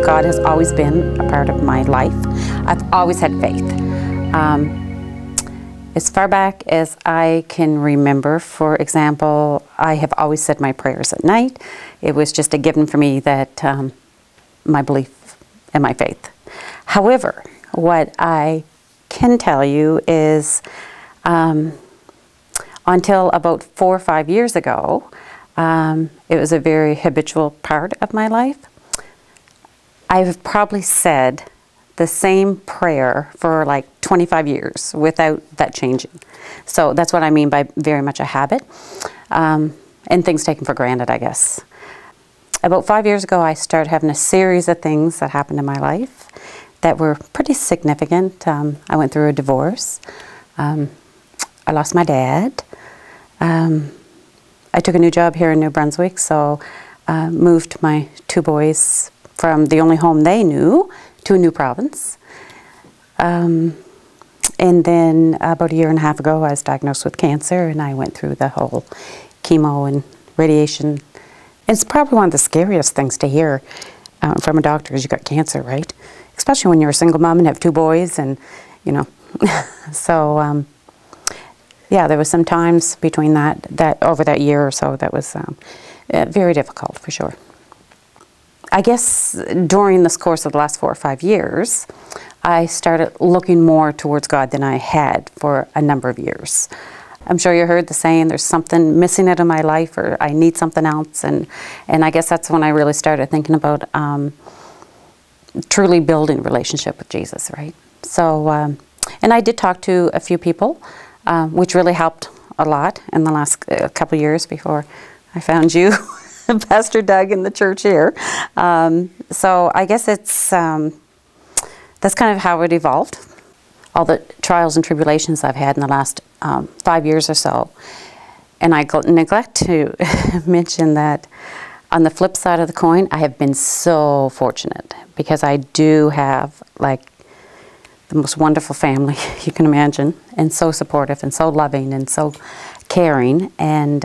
God has always been a part of my life. I've always had faith. As far back as I can remember, for example, I have always said my prayers at night. It was just a given for me that my belief and my faith. However, what I can tell you is until about 4 or 5 years ago, it was a very habitual part of my life. I've probably said the same prayer for like 25 years without that changing. So that's what I mean by very much a habit, and things taken for granted, I guess. About 5 years ago, I started having a series of things that happened in my life that were pretty significant. I went through a divorce. I lost my dad. I took a new job here in New Brunswick, so moved my 2 boys from the only home they knew to a new province. And then about 1.5 years ago, I was diagnosed with cancer, and I went through the whole chemo and radiation. It's probably one of the scariest things to hear from a doctor is you got cancer, right? Especially when you're a single mom and have 2 boys, and you know. So yeah, there was some times between that over that year or so that was very difficult for sure. I guess during this course of the last 4 or 5 years, I started looking more towards God than I had for a number of years. I'm sure you heard the saying, there's something missing out of my life, or I need something else, and I guess that's when I really started thinking about truly building a relationship with Jesus, right? So, and I did talk to a few people, which really helped a lot in the last couple of years before I found you. Pastor Doug in the church here. So I guess it's that's kind of how it evolved. All the trials and tribulations I've had in the last 5 years or so. And I neglect to mention that on the flip side of the coin, I have been so fortunate because I do have like the most wonderful family you can imagine, and so supportive and so loving and so caring, and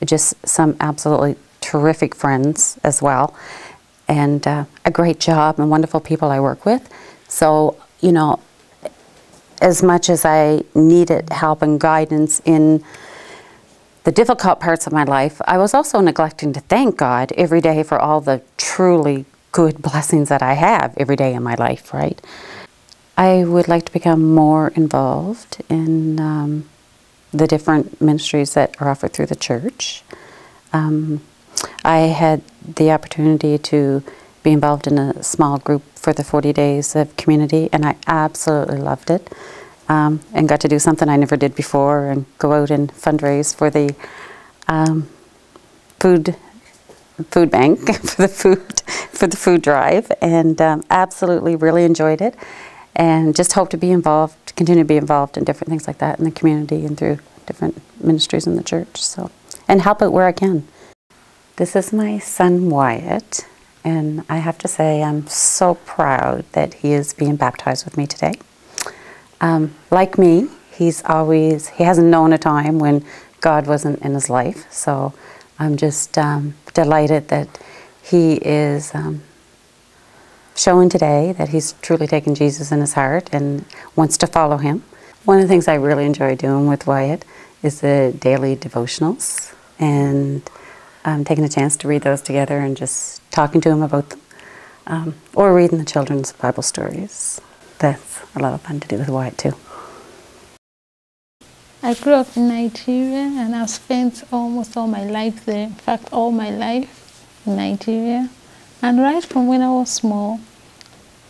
just some absolutely terrific friends as well, and a great job and wonderful people I work with. So, you know, as much as I needed help and guidance in the difficult parts of my life, I was also neglecting to thank God every day for all the truly good blessings that I have every day in my life, right? I would like to become more involved in the different ministries that are offered through the church. I had the opportunity to be involved in a small group for the 40 days of community, and I absolutely loved it, and got to do something I never did before, and go out and fundraise for the food bank for the food drive, and absolutely really enjoyed it, and just hope to be involved, continue to be involved in different things like that in the community and through different ministries in the church. So, and help out where I can. This is my son Wyatt, and I have to say I'm so proud that he is being baptized with me today. Like me, he hasn't known a time when God wasn't in his life, so I'm just delighted that he is showing today that he's truly taken Jesus in his heart and wants to follow him. One of the things I really enjoy doing with Wyatt is the daily devotionals, and taking a chance to read those together and just talking to him about them, or reading the children's Bible stories. That's a lot of fun to do with Wyatt too. I grew up in Nigeria, and I've spent almost all my life there. In fact, all my life in Nigeria. And right from when I was small,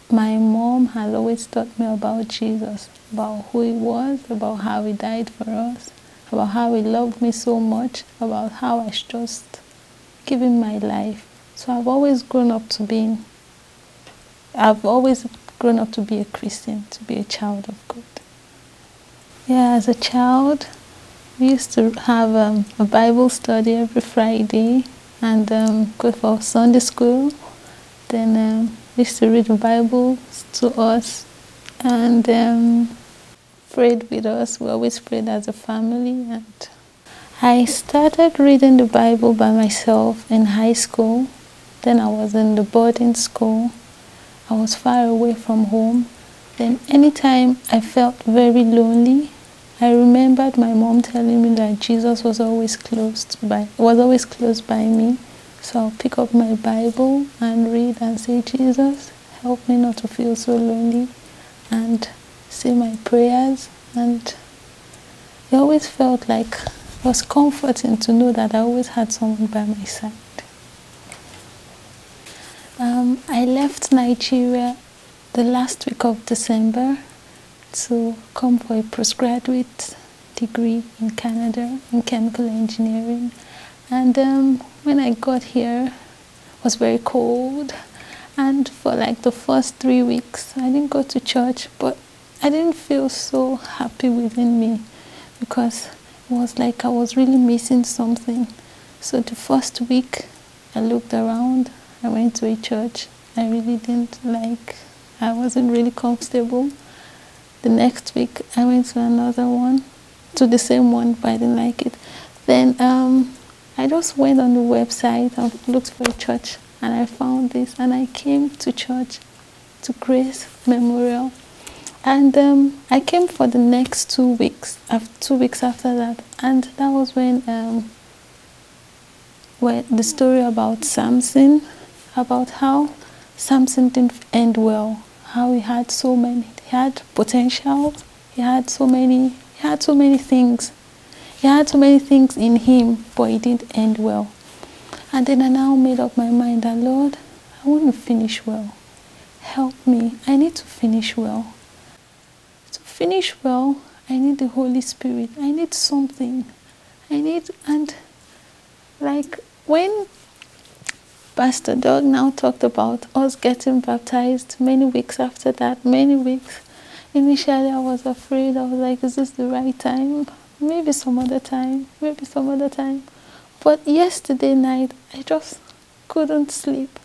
my mom had always taught me about Jesus, about who he was, about how he died for us, about how he loved me so much, about how I should just give him my life. So I've always grown up to be a Christian, to be a child of God. Yeah, as a child, we used to have a Bible study every Friday, and go for Sunday school. Then we used to read the Bible to us, and prayed with us. We always prayed as a family. And I started reading the Bible by myself in high school. Then I was in the boarding school. I was far away from home. Then anytime I felt very lonely, I remembered my mom telling me that Jesus was always close by me. So I'll pick up my Bible and read and say, Jesus, help me not to feel so lonely, and say my prayers. And it always felt like it was comforting to know that I always had someone by my side. I left Nigeria the last week of December to come for a postgraduate degree in Canada in chemical engineering. And when I got here, it was very cold. And for like the first 3 weeks, I didn't go to church, but I didn't feel so happy within me because it was like I was really missing something. So the first week, I looked around, I went to a church I really didn't like. I wasn't really comfortable. The next week, I went to another one, to the same one, but I didn't like it. Then I just went on the website and looked for a church, and I found this, and I came to church, to Grace Memorial. And I came for the next 2 weeks, 2 weeks after that, and that was when the story about Samson, about how Samson didn't end well, how he had potential, he had so many things. He had so many things in him, but it didn't end well. And then I now made up my mind that, Lord, I want to finish well. Help me. I need to finish well. To finish well, I need the Holy Spirit. I need something. And like when Pastor Doug now talked about us getting baptized many weeks after that, many weeks. Initially, I was afraid. I was like, is this the right time? Maybe some other time. Maybe some other time. But yesterday night, I just couldn't sleep.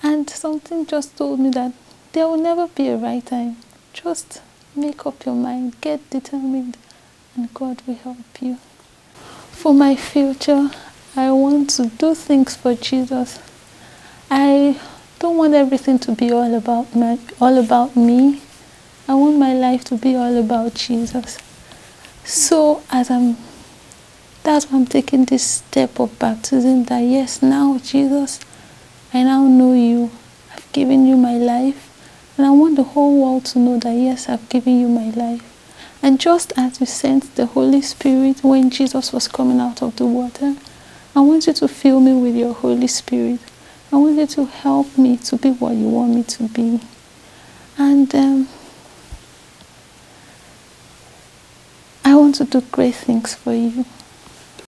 And something just told me that there will never be a right time. Just make up your mind. Get determined. And God will help you. For my future, I want to do things for Jesus. I don't want everything to be all about me. I want my life to be all about Jesus. So that's why I'm taking this step of baptism, that yes, now Jesus, I now know you. I've given you my life. And I want the whole world to know that yes, I've given you my life. And just as you sent the Holy Spirit when Jesus was coming out of the water, I want you to fill me with your Holy Spirit. I want you to help me to be what you want me to be. And I want to do great things for you.